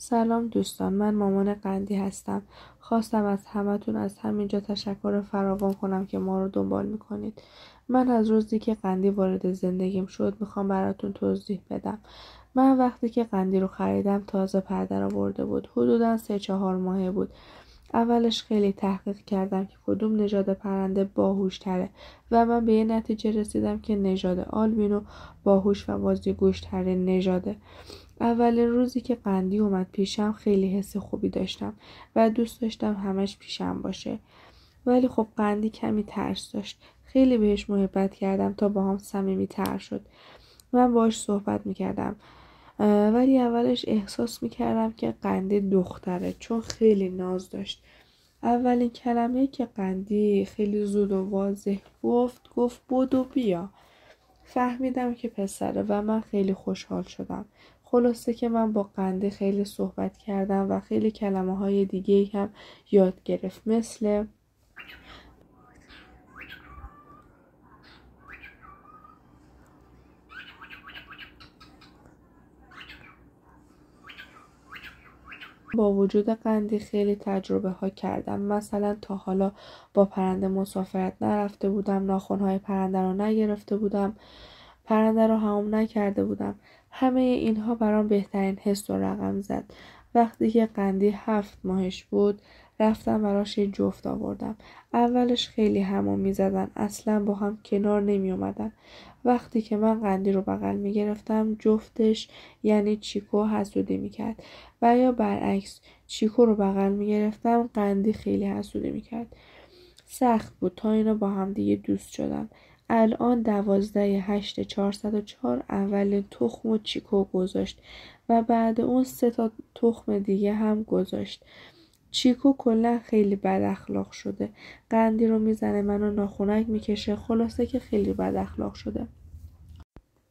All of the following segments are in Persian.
سلام دوستان، من مامان قندی هستم. خواستم از همتون از همینجا تشکر فراوان کنم که ما رو دنبال میکنید. من از روزی که قندی وارد زندگیم شد میخوام براتون توضیح بدم. من وقتی که قندی رو خریدم تازه پر درآورده بود. حدوداً 3-4 ماهه بود. اولش خیلی تحقیق کردم که کدوم نژاد پرنده باهوش تره و من به یه نتیجه رسیدم که نژاد آلبینو باهوش و بازیگوش ترین نژاده. اولین روزی که قندی اومد پیشم خیلی حس خوبی داشتم و دوست داشتم همش پیشم باشه. ولی خب قندی کمی ترس داشت. خیلی بهش محبت کردم تا با هم صمیمی تر شد. من باهاش صحبت میکردم. ولی اولش احساس میکردم که قندی دختره چون خیلی ناز داشت. اولین کلمه‌ای که قندی خیلی زود و واضح گفت بدو بیا. فهمیدم که پسره و من خیلی خوشحال شدم. خلاصه که من با قندی خیلی صحبت کردم و خیلی کلمه های دیگه هم یاد گرفت، مثل با وجود قندی خیلی تجربه ها کردم. مثلا تا حالا با پرنده مسافرت نرفته بودم، ناخنهای پرنده رو نگرفته بودم، پرنده رو حمام نکرده بودم. همه اینها برام بهترین حس و رقم زد. وقتی که قندی 7 ماهش بود رفتم براش یه جفت آوردم. اولش خیلی حمام میزدن، اصلا با هم کنار نمی اومدن. وقتی که من قندی رو بغل می گرفتم جفتش یعنی چیکو حسودی می کرد و یا برعکس چیکو رو بغل می گرفتم قندی خیلی حسودی می کرد. سخت بود تا اینا با هم دیگه دوست شدن. الان 12/8/404 اولین تخم و چیکو گذاشت و بعد اون 3 تا تخم دیگه هم گذاشت. چیکو کلا خیلی بد اخلاق شده. قندی رو میزنه، منو ناخنک میکشه، خلاصه که خیلی بد اخلاق شده.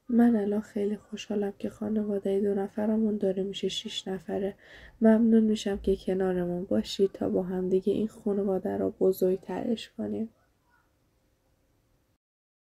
من الان خیلی خوشحالم که خانواده 2 نفرمون داره میشه 6 نفره. ممنون میشم که کنارمون باشید تا با هم دیگه این خانواده رو بزرگترش کنیم.